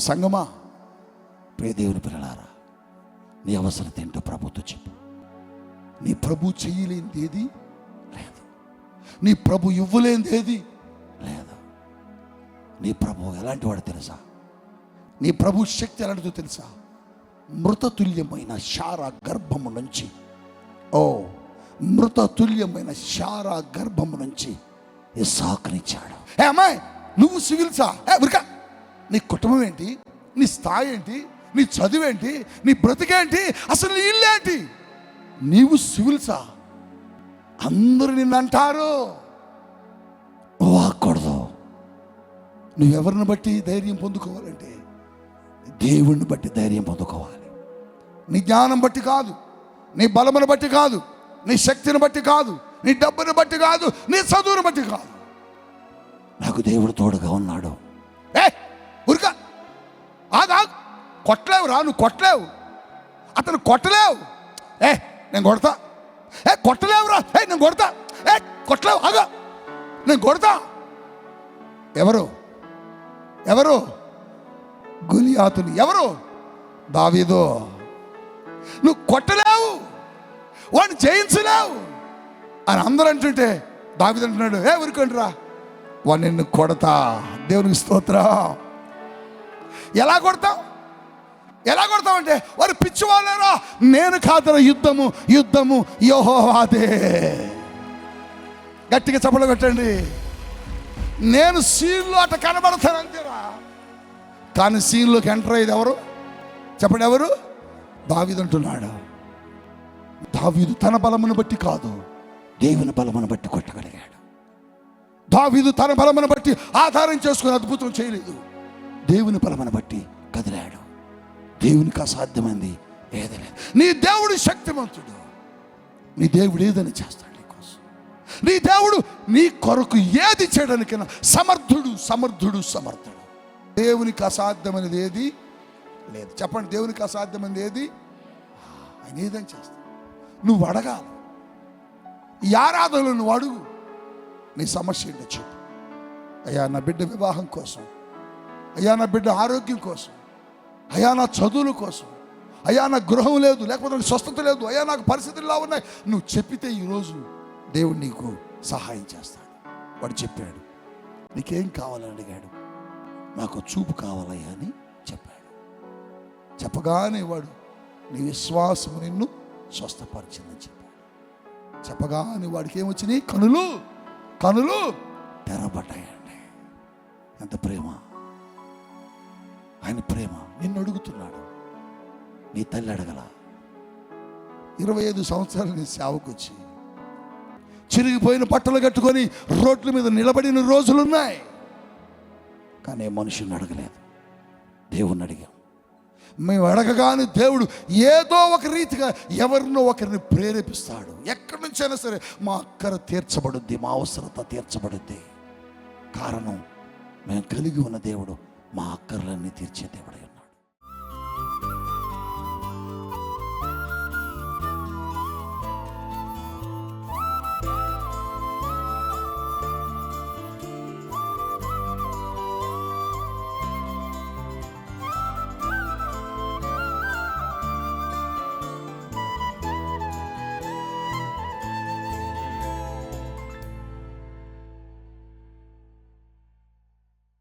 సంగమా, ప్రియ దేవుని పిల్లలారా, నీ అవసరత ఏంటో ప్రభుతో చెప్పు. నీ ప్రభు చెయ్యలేనిది ఏది లేదు, నీ ప్రభు ఇవ్వలేనిది ఏది లేదు. నీ ప్రభు ఎలాంటి వాడు తెలుసా? నీ ప్రభు శక్తి ఎలాంటిదో తెలుసా? మృతతుల్యమైన శారా గర్భము నుంచి, మృతతుల్యమైన శారా గర్భము నుంచి ఇస్సాకునిచ్చాడు. అమ్మాయి, నువ్వు సివిల్సా? ఉరికా, నీ కుటుంబం ఏంటి, నీ స్థాయి ఏంటి, నీ చదువేంటి, నీ బ్రతికేంటి, అసలు నీ ఇల్లేంటి? నీవు సివిల్సా? అందరూ నిన్ను అంటారు. వాకూడదు. నువ్వెవరిని బట్టి ధైర్యం పొందుకోవాలంటే దేవుణ్ణి బట్టి ధైర్యం పొందుకోవాలి. నీ జ్ఞానం బట్టి కాదు, నీ బలమును బట్టి కాదు, నీ శక్తిని బట్టి కాదు, నీ డబ్బుని బట్టి కాదు, నీ చదువుని బట్టి కాదు. నాకు దేవుడు తోడుగా ఉన్నాడు. ఉరికా, ఆగా, కొట్టలేవు రా, నువ్వు కొట్టలేవు, అతను కొట్టలేవు. నేను కొడతా. కొట్టలేవురా, నేను కొడతా. కొట్టలేవు, ఆగా, నేను కొడతా. ఎవరు ఎవరు? గొలియాతుని. ఎవరు? దావీదు. నువ్వు కొట్టలేవు, వాడిని జయించలేవు అని అందరూ అంటుంటే దావీదు అంటున్నాడు, ఊరుకోండిరా, వాడు నిన్ను కొడతా. దేవునికి స్తోత్రం. ఎలా కొడతావు? ఎలా కొడతావంటే, వారు పిచ్చివాళ్ళేరా, నేను కాదరా, యుద్ధము యుద్ధము యెహోవాదే. గట్టిగా చప్పట్లు కొట్టండి. నేను సీన్లో అట్ట కనబడతాను అంతేరా, కానీ సీన్లోకి ఎంటర్ అయ్యేది ఎవరు చెప్పండి? ఎవరు? దావీదు అంటున్నాడు. దావీదు తన బలమును బట్టి కాదు, దేవుని బలమును బట్టి కొట్టగలిగాడు. దావీదు తన బలమును బట్టి ఆధారం చేసుకుని అద్భుతం చేయలేదు, దేవుని బలమును బట్టి కదిలాడు. దేవునికి అసాధ్యమైంది ఏది లేదు. నీ దేవుడు శక్తిమంతుడు. నీ దేవుడు ఏదని చేస్తాడు నీకోసం. నీ దేవుడు నీ కొరకు ఏది చేయడానికైనా సమర్థుడు, సమర్థుడు, సమర్థుడు. దేవునికి అసాధ్యమైనది ఏది లేదు. చెప్పండి, దేవునికి అసాధ్యమైనది ఏది? ఆయన ఏదని చేస్తాడు. నువ్వు అడగాలి. ఈ ఆరాధనలు నువ్వు అడుగు. నీ సమస్య ఏంటో చెప్పు. అయ్యా, నా బిడ్డ వివాహం కోసం, అయ్యా నా బిడ్డ ఆరోగ్యం కోసం, అయ్యా నా చదువుల కోసం, అయ్యా నాకు గృహం లేదు, లేకపోతే నాకు స్వస్థత లేదు, అయ్యా నాకు పరిస్థితులు ఇలా ఉన్నాయి. నువ్వు చెప్పితే ఈరోజు దేవుడు నీకు సహాయం చేస్తాడు. వాడు చెప్పాడు, నీకేం కావాలని అడిగాడు. నాకు చూపు కావాలయ్యా అని చెప్పాడు. చెప్పగానే వాడు, నీ విశ్వాసం నిన్ను స్వస్థపరిచిందని చెప్పాడు. చెప్పగానే వాడికి ఏమొచ్చినాయి? కనులు కనులు తెరబడ్డాయండి. ఎంత ప్రేమ! ఆయన ప్రేమ నిన్ను అడుగుతున్నాడు. నీ తల్లి అడగల. 25 సంవత్సరాలు నీ సేవకు వచ్చి చిరిగిపోయిన బట్టలు కట్టుకొని రోడ్ల మీద నిలబడిన రోజులున్నాయి, కానీ మనుషుని అడగలేదు, దేవుణ్ణి అడిగాం. మేము అడగగానే దేవుడు ఏదో ఒక రీతిగా ఎవరినో ఒకరిని ప్రేరేపిస్తాడు. ఎక్కడి నుంచైనా సరే మా అక్కర తీర్చబడుద్ది, మా అవసరత తీర్చబడుద్ది. కారణం, మేము కలిగి ఉన్న దేవుడు మా అక్కర్లన్నీ తీర్చే దేవుడు.